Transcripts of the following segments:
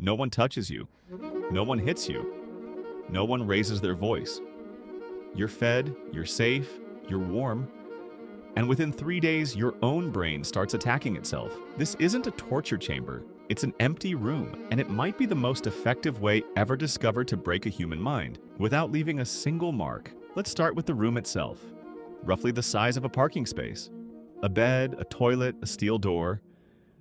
No one touches you. No one hits you. No one raises their voice. You're fed, you're safe, you're warm, and within 3 days, your own brain starts attacking itself. This isn't a torture chamber. It's an empty room, and it might be the most effective way ever discovered to break a human mind, without leaving a single mark. Let's start with the room itself. Roughly the size of a parking space. A bed, a toilet, a steel door.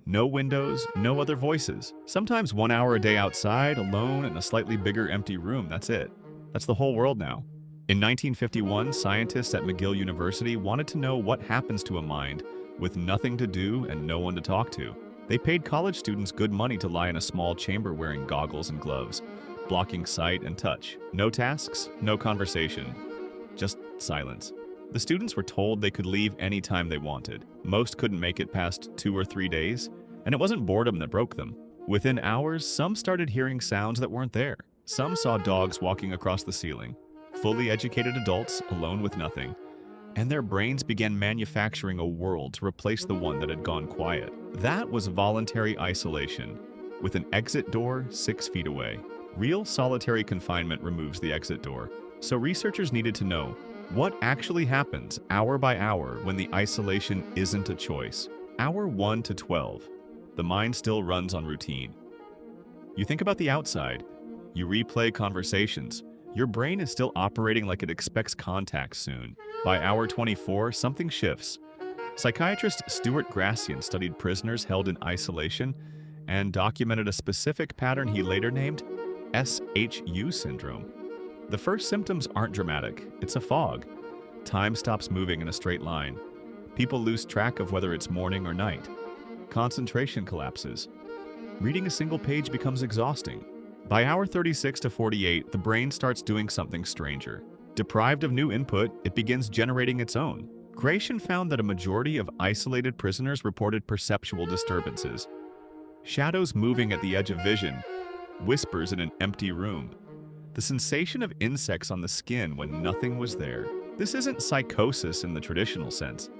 No windows, no other voices. Sometimes 1 hour a day outside, alone in a slightly bigger empty room, that's it. That's the whole world now. In 1951, scientists at McGill University wanted to know what happens to a mind with nothing to do and no one to talk to. They paid college students good money to lie in a small chamber wearing goggles and gloves, blocking sight and touch. No tasks, no conversation, just silence. The students were told they could leave anytime they wanted. Most couldn't make it past 2 or 3 days, and it wasn't boredom that broke them. Within hours, some started hearing sounds that weren't there. Some saw dogs walking across the ceiling. Fully educated adults alone with nothing, and their brains began manufacturing a world to replace the one that had gone quiet. That was voluntary isolation, with an exit door 6 feet away. Real solitary confinement removes the exit door, so researchers needed to know what actually happens hour by hour when the isolation isn't a choice. Hour 1 to 12, the mind still runs on routine. You think about the outside, you replay conversations. Your brain is still operating like it expects contact soon. By hour 24, something shifts. Psychiatrist Stuart Gracian studied prisoners held in isolation and documented a specific pattern he later named SHU syndrome. The first symptoms aren't dramatic. It's a fog. Time stops moving in a straight line. People lose track of whether it's morning or night. Concentration collapses. Reading a single page becomes exhausting. By hour 36 to 48, the brain starts doing something stranger. Deprived of new input, it begins generating its own. Gracian found that a majority of isolated prisoners reported perceptual disturbances. Shadows moving at the edge of vision, whispers in an empty room, the sensation of insects on the skin when nothing was there. This isn't psychosis in the traditional sense.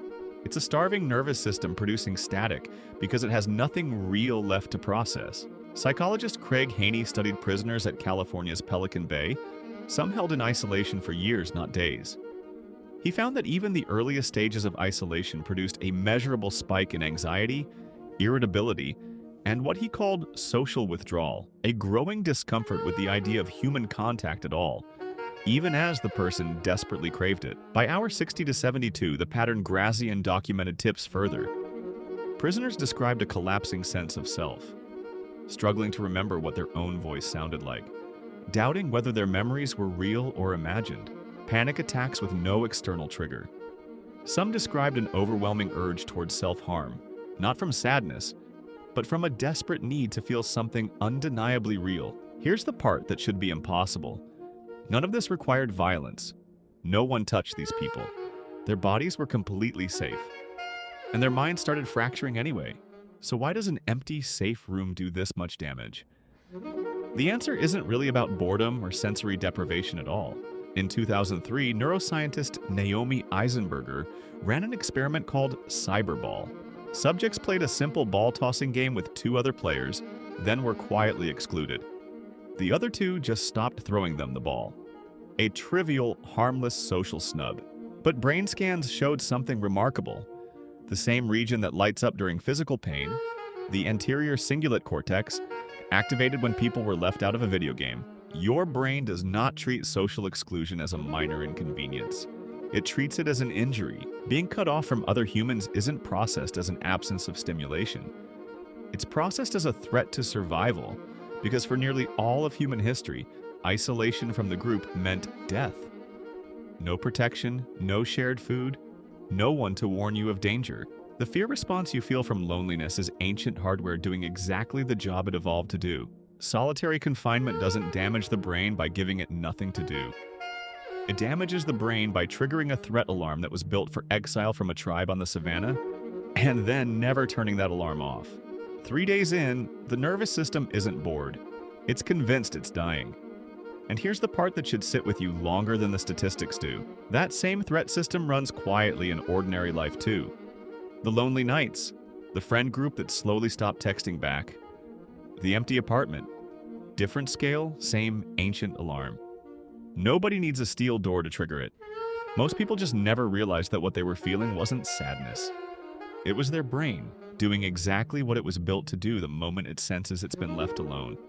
It's a starving nervous system producing static because it has nothing real left to process. Psychologist Craig Haney studied prisoners at California's Pelican Bay, some held in isolation for years, not days. He found that even the earliest stages of isolation produced a measurable spike in anxiety, irritability, and what he called social withdrawal, a growing discomfort with the idea of human contact at all, even as the person desperately craved it. By hour 60 to 72, the pattern Gracian documented tips further. Prisoners described a collapsing sense of self, struggling to remember what their own voice sounded like, doubting whether their memories were real or imagined, panic attacks with no external trigger. Some described an overwhelming urge towards self-harm, not from sadness, but from a desperate need to feel something undeniably real. Here's the part that should be impossible. None of this required violence. No one touched these people. Their bodies were completely safe, and their minds started fracturing anyway. So why does an empty, safe room do this much damage? The answer isn't really about boredom or sensory deprivation at all. In 2003, neuroscientist Naomi Eisenberger ran an experiment called Cyberball. Subjects played a simple ball-tossing game with 2 other players, then were quietly excluded. The other 2 just stopped throwing them the ball. A trivial, harmless social snub. But brain scans showed something remarkable. The same region that lights up during physical pain, the anterior cingulate cortex, activated when people were left out of a video game. Your brain does not treat social exclusion as a minor inconvenience. It treats it as an injury. Being cut off from other humans isn't processed as an absence of stimulation. It's processed as a threat to survival, because for nearly all of human history, isolation from the group meant death. No protection, no shared food, no one to warn you of danger. The fear response you feel from loneliness is ancient hardware doing exactly the job it evolved to do. Solitary confinement doesn't damage the brain by giving it nothing to do. It damages the brain by triggering a threat alarm that was built for exile from a tribe on the savannah, and then never turning that alarm off. 3 days in, the nervous system isn't bored. It's convinced it's dying. And here's the part that should sit with you longer than the statistics do. That same threat system runs quietly in ordinary life too. The lonely nights, the friend group that slowly stopped texting back, the empty apartment, Different scale, same ancient alarm. Nobody needs a steel door to trigger it. Most people just never realized that what they were feeling wasn't sadness. It was their brain doing exactly what it was built to do the moment it senses it's been left alone.